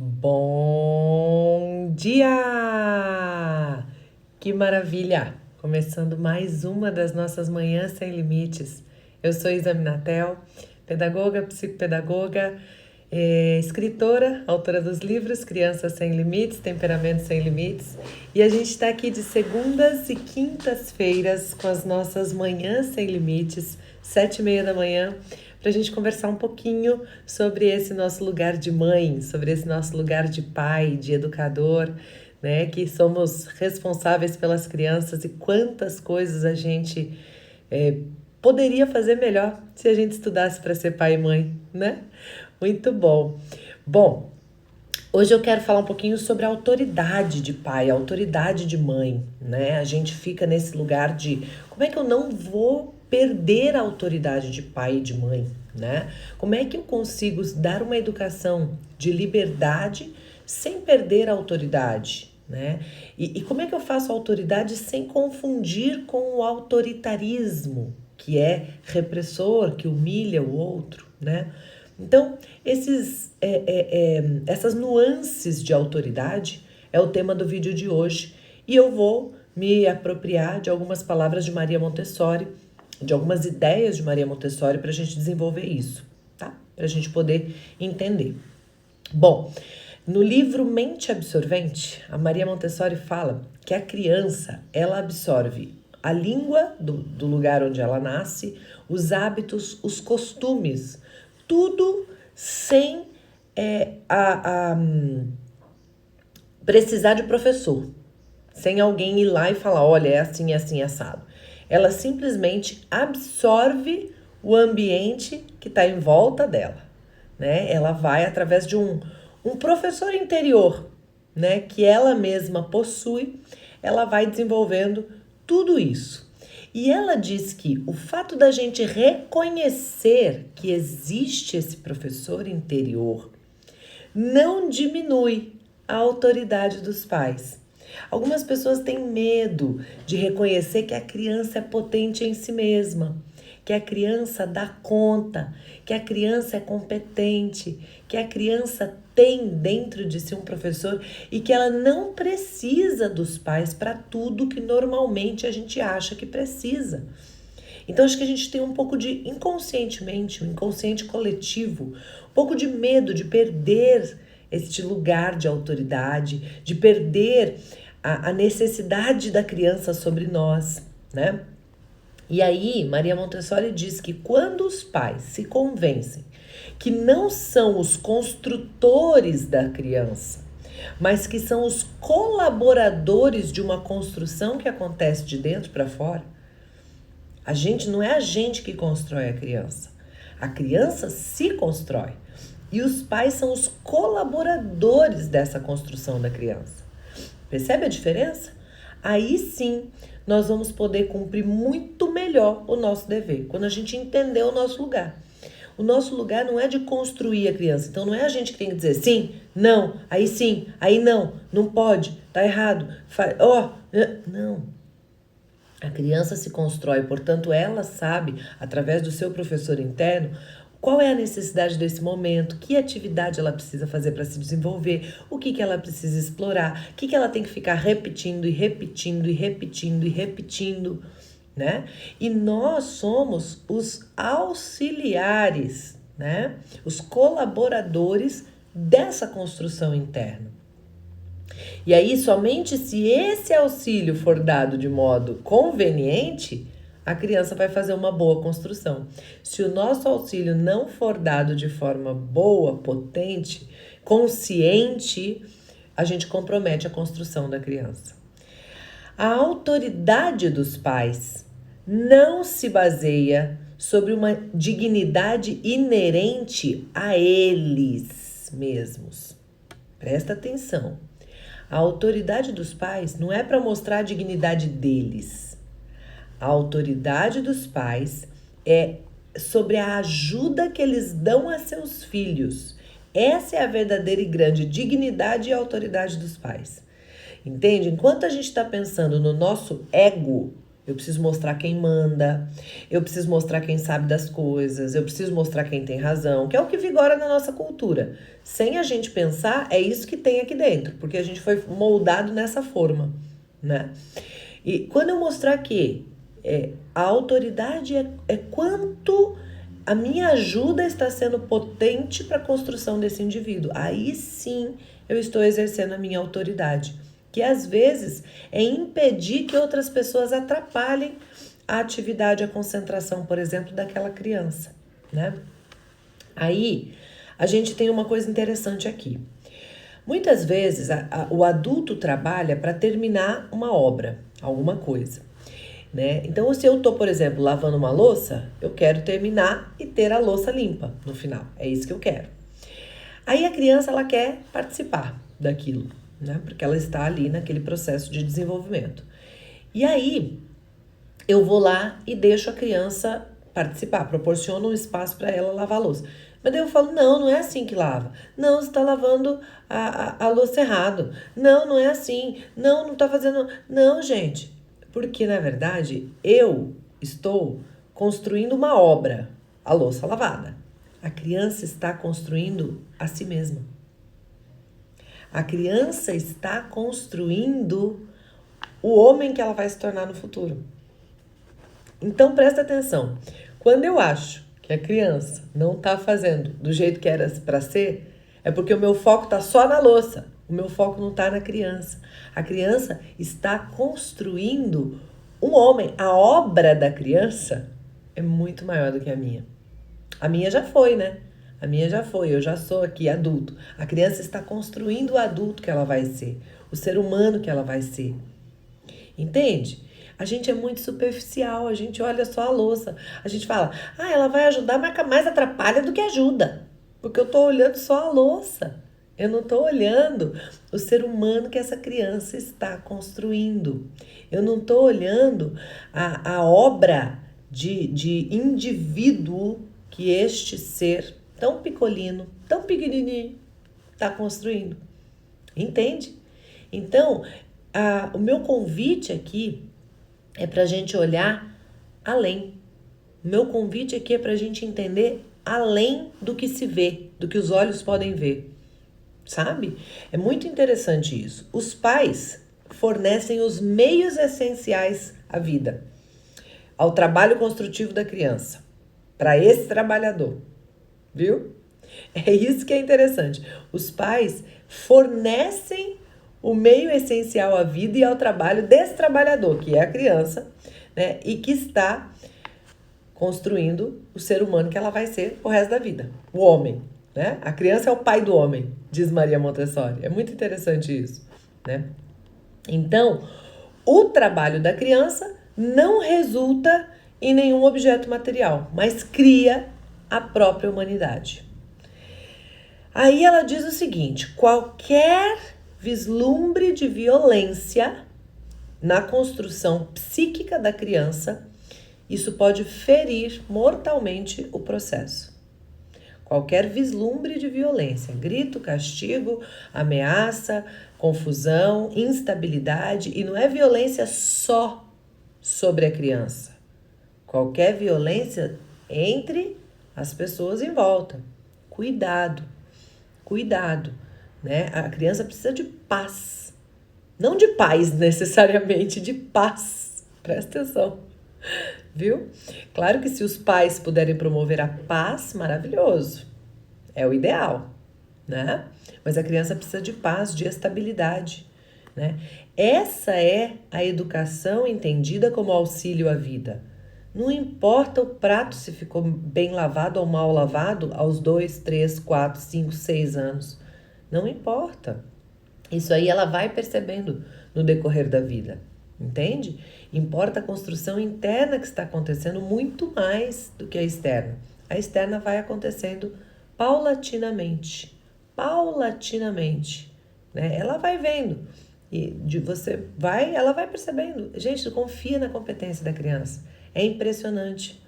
Bom dia! Que maravilha! Começando mais uma das nossas manhãs sem limites. Eu sou Isa Minatel, pedagoga, psicopedagoga, escritora, autora dos livros Crianças Sem Limites, Temperamento Sem Limites. E a gente está aqui de segundas e quintas-feiras com as nossas manhãs sem limites, 7h30 da manhã, para a gente conversar um pouquinho sobre esse nosso lugar de mãe, sobre esse nosso lugar de pai, de educador, né? Que somos responsáveis pelas crianças e quantas coisas a gente poderia fazer melhor se a gente estudasse para ser pai e mãe, né? Muito bom. Bom, hoje eu quero falar um pouquinho sobre a autoridade de pai, a autoridade de mãe, né? A gente fica nesse lugar de como é que eu não vou perder a autoridade de pai e de mãe, né? Como é que eu consigo dar uma educação de liberdade sem perder a autoridade, né? E como é que eu faço a autoridade sem confundir com o autoritarismo, que é repressor, que humilha o outro, né? Então, essas nuances de autoridade é o tema do vídeo de hoje e eu vou me apropriar de algumas palavras de Maria Montessori, de algumas ideias de Maria Montessori para a gente desenvolver isso, tá? Para a gente poder entender. Bom, no livro Mente Absorvente, a Maria Montessori fala que a criança, ela absorve a língua do lugar onde ela nasce, os hábitos, os costumes, tudo sem precisar de professor, sem alguém ir lá e falar, olha, é assim, assado. Ela simplesmente absorve o ambiente que está em volta dela, né? Ela vai através de um professor interior, né? Que ela mesma possui, ela vai desenvolvendo tudo isso. E ela diz que o fato da gente reconhecer que existe esse professor interior não diminui a autoridade dos pais. Algumas pessoas têm medo de reconhecer que a criança é potente em si mesma, que a criança dá conta, que a criança é competente, que a criança tem dentro de si um professor e que ela não precisa dos pais para tudo que normalmente a gente acha que precisa. Então acho que a gente tem um pouco de, inconscientemente, um inconsciente coletivo, um pouco de medo de perder este lugar de autoridade, de perder a necessidade da criança sobre nós, né? E aí, Maria Montessori diz que quando os pais se convencem que não são os construtores da criança, mas que são os colaboradores de uma construção que acontece de dentro para fora, não é a gente que constrói a criança se constrói. E os pais são os colaboradores dessa construção da criança. Percebe a diferença? Aí sim, nós vamos poder cumprir muito melhor o nosso dever, quando a gente entender o nosso lugar. O nosso lugar não é de construir a criança, então não é a gente que tem que dizer sim, aí não, não pode, tá errado, não. A criança se constrói, portanto, ela sabe, através do seu professor interno, qual é a necessidade desse momento, que atividade ela precisa fazer para se desenvolver, o que ela precisa explorar, o que ela tem que ficar repetindo e repetindo e repetindo e repetindo, né? E nós somos os auxiliares, né? Os colaboradores dessa construção interna. E aí, somente se esse auxílio for dado de modo conveniente, a criança vai fazer uma boa construção. Se o nosso auxílio não for dado de forma boa, potente, consciente, a gente compromete a construção da criança. A autoridade dos pais não se baseia sobre uma dignidade inerente a eles mesmos. Presta atenção. A autoridade dos pais não é para mostrar a dignidade deles. A autoridade dos pais é sobre a ajuda que eles dão a seus filhos. Essa é a verdadeira e grande dignidade e autoridade dos pais. Entende? Enquanto a gente está pensando no nosso ego, Eu preciso mostrar quem manda, eu preciso mostrar quem sabe das coisas, eu preciso mostrar quem tem razão, que é o que vigora na nossa cultura. Sem a gente pensar, é isso que tem aqui dentro, porque a gente foi moldado nessa forma, né? E quando eu mostrar que a autoridade é quanto a minha ajuda está sendo potente para a construção desse indivíduo, aí sim eu estou exercendo a minha autoridade, que às vezes é impedir que outras pessoas atrapalhem a atividade, a concentração, por exemplo, daquela criança, né? Aí a gente tem uma coisa interessante aqui. Muitas vezes o adulto trabalha para terminar uma obra, alguma coisa, né? Então, se eu estou, por exemplo, lavando uma louça, eu quero terminar e ter a louça limpa no final. É isso que eu quero. Aí a criança, ela quer participar daquilo, né? Porque ela está ali naquele processo de desenvolvimento. E aí, eu vou lá e deixo a criança participar, proporciono um espaço para ela lavar a louça. Mas daí eu falo, não é assim que lava. Não, você está lavando a louça errado. Não é assim. Não está fazendo... Não, gente. Porque, na verdade, eu estou construindo uma obra, a louça lavada. A criança está construindo a si mesma. A criança está construindo o homem que ela vai se tornar no futuro. Então, presta atenção. Quando eu acho que a criança não está fazendo do jeito que era para ser, é porque o meu foco está só na louça. O meu foco não está na criança. A criança está construindo um homem. A obra da criança é muito maior do que a minha. A minha já foi, né? A minha já foi. Eu já sou aqui adulto. A criança está construindo o adulto que ela vai ser. O ser humano que ela vai ser. Entende? A gente é muito superficial, a gente olha só a louça. A gente fala, ela vai ajudar, mas mais atrapalha do que ajuda. Porque eu tô olhando só a louça. Eu não tô olhando o ser humano que essa criança está construindo. Eu não tô olhando a obra de indivíduo que este ser tão picolino, tão pequenininho, está construindo. Entende? Então, o meu convite aqui é para a gente olhar além. O meu convite aqui é para a gente entender além do que se vê, do que os olhos podem ver. Sabe? É muito interessante isso. Os pais fornecem os meios essenciais à vida, ao trabalho construtivo da criança, para esse trabalhador. Viu? É isso que é interessante. Os pais fornecem o meio essencial à vida e ao trabalho desse trabalhador, que é a criança, né? E que está construindo o ser humano que ela vai ser o resto da vida, o homem, né? A criança é o pai do homem, diz Maria Montessori. É muito interessante isso, né? Então, o trabalho da criança não resulta em nenhum objeto material, mas cria a própria humanidade. Aí ela diz o seguinte: qualquer vislumbre de violência na construção psíquica da criança, isso pode ferir mortalmente o processo. Qualquer vislumbre de violência, grito, castigo, ameaça, confusão, instabilidade, e não é violência só sobre a criança. Qualquer violência entre as pessoas em volta. Cuidado, né? A criança precisa de paz. Não de paz necessariamente, de paz. Presta atenção, viu? Claro que se os pais puderem promover a paz, maravilhoso. É o ideal, né? Mas a criança precisa de paz, de estabilidade, né? Essa é a educação entendida como auxílio à vida. Não importa o prato se ficou bem lavado ou mal lavado aos 2, 3, 4, 5, 6 anos. Não importa. Isso aí ela vai percebendo no decorrer da vida, entende? Importa a construção interna que está acontecendo muito mais do que a externa. A externa vai acontecendo paulatinamente, né? Ela vai vendo e ela vai percebendo. Gente, confia na competência da criança. É impressionante,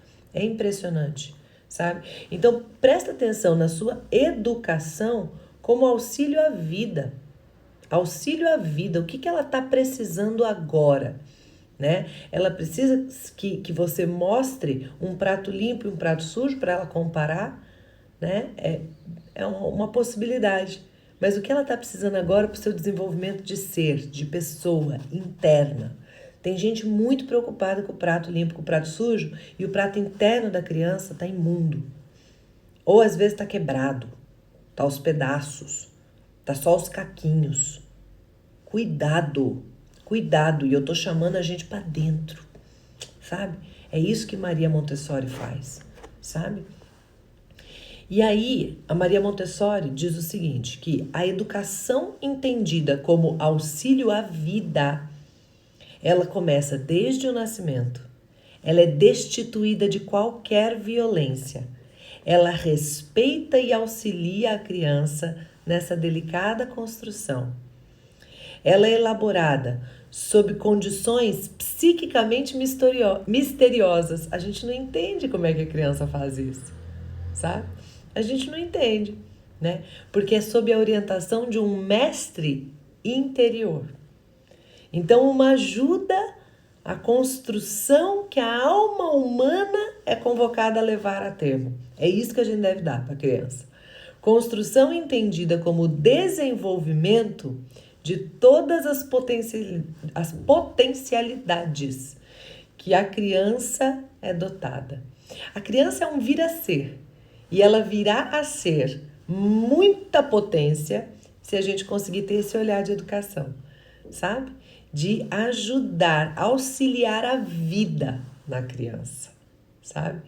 sabe? Então, presta atenção na sua educação como auxílio à vida. Auxílio à vida, o que ela está precisando agora, né? Ela precisa que você mostre um prato limpo e um prato sujo para ela comparar, né? É uma possibilidade. Mas o que ela está precisando agora para o seu desenvolvimento de ser, de pessoa interna? Tem gente muito preocupada com o prato limpo, com o prato sujo, e o prato interno da criança está imundo. Ou às vezes está quebrado, está aos pedaços, está só os caquinhos. Cuidado, cuidado. E eu tô chamando a gente para dentro, sabe? É isso que Maria Montessori faz, sabe? E aí, a Maria Montessori diz o seguinte, que a educação entendida como auxílio à vida, ela começa desde o nascimento. Ela é destituída de qualquer violência. Ela respeita e auxilia a criança nessa delicada construção. Ela é elaborada sob condições psiquicamente misteriosas. A gente não entende como é que a criança faz isso, sabe? A gente não entende, né? Porque é sob a orientação de um mestre interior. Então, uma ajuda à construção que a alma humana é convocada a levar a termo. É isso que a gente deve dar para a criança. Construção entendida como desenvolvimento de todas as potencialidades que a criança é dotada. A criança é um vir a ser, e ela virá a ser muita potência se a gente conseguir ter esse olhar de educação, sabe? De ajudar, auxiliar a vida na criança, sabe?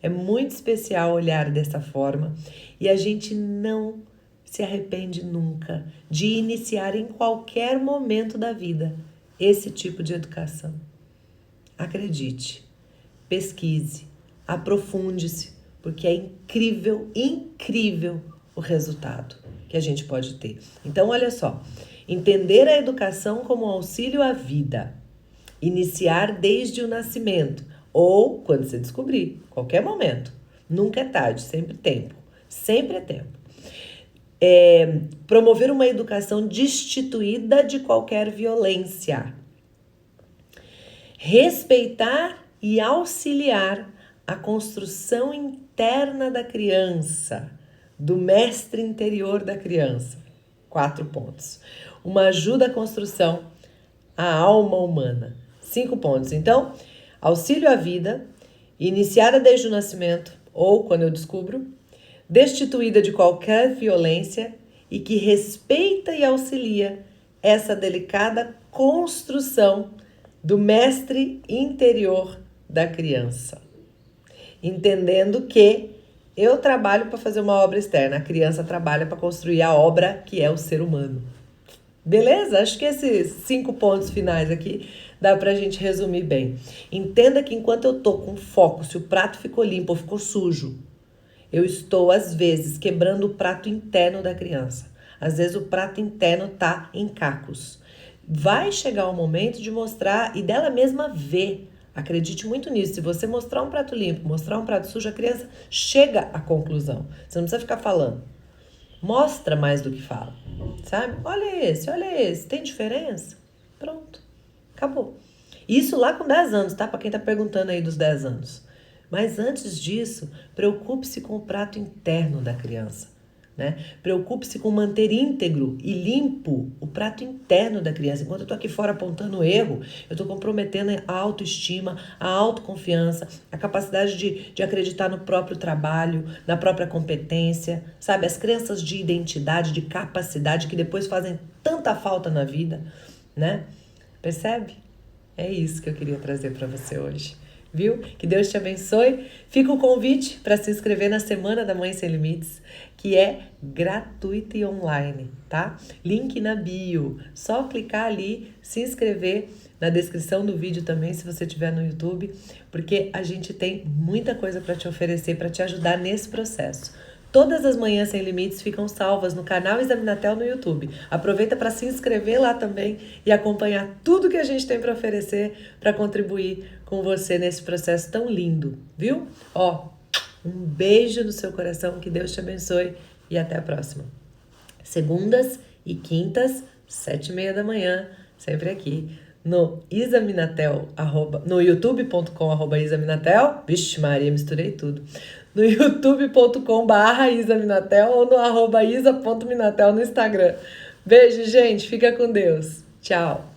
É muito especial olhar dessa forma e a gente não se arrepende nunca de iniciar em qualquer momento da vida esse tipo de educação. Acredite, pesquise, aprofunde-se, porque é incrível, incrível o resultado que a gente pode ter. Então, olha só, entender a educação como auxílio à vida, iniciar desde o nascimento ou quando você descobrir, qualquer momento. Nunca é tarde, sempre tempo, sempre é tempo. Promover uma educação destituída de qualquer violência. Respeitar e auxiliar a construção interna da criança, do mestre interior da criança. 4 pontos. Uma ajuda à construção, a alma humana. 5 pontos. Então, auxílio à vida, iniciada desde o nascimento, ou quando eu descubro, destituída de qualquer violência e que respeita e auxilia essa delicada construção do mestre interior da criança. Entendendo que eu trabalho para fazer uma obra externa, a criança trabalha para construir a obra que é o ser humano. Beleza? Acho que esses 5 pontos finais aqui dá pra gente resumir bem. Entenda que enquanto eu tô com foco, se o prato ficou limpo ou ficou sujo, eu estou, às vezes, quebrando o prato interno da criança. Às vezes o prato interno tá em cacos. Vai chegar o momento de mostrar e dela mesma ver. Acredite muito nisso. Se você mostrar um prato limpo, mostrar um prato sujo, a criança chega à conclusão. Você não precisa ficar falando. Mostra mais do que fala, sabe? Olha esse, tem diferença? Pronto, acabou. Isso lá com 10 anos, tá? Para quem tá perguntando aí dos 10 anos. Mas antes disso, preocupe-se com o prato interno da criança, né? Preocupe-se com manter íntegro e limpo o prato interno da criança. Enquanto eu tô aqui fora apontando o erro, eu tô comprometendo a autoestima, a autoconfiança, a capacidade de acreditar no próprio trabalho, na própria competência, sabe? As crenças de identidade, de capacidade que depois fazem tanta falta na vida, né? Percebe? É isso que eu queria trazer para você hoje. Viu? Que Deus te abençoe. Fica o convite para se inscrever na Semana da Mãe Sem Limites, que é gratuita e online, tá? Link na bio. Só clicar ali, se inscrever, na descrição do vídeo também, se você estiver no YouTube, porque a gente tem muita coisa para te oferecer, para te ajudar nesse processo. Todas as Manhãs Sem Limites ficam salvas no canal Examinatel no YouTube. Aproveita para se inscrever lá também e acompanhar tudo que a gente tem para oferecer para contribuir com você nesse processo tão lindo, viu? Ó, um beijo no seu coração, que Deus te abençoe e até a próxima. Segundas e quintas, 7h30 da manhã, sempre aqui no Isaminatel, no youtube.com/Isaminatel. Vixe Maria, misturei tudo. No youtube.com/Isaminatel ou no @isa.minatel no Instagram. Beijo, gente. Fica com Deus. Tchau.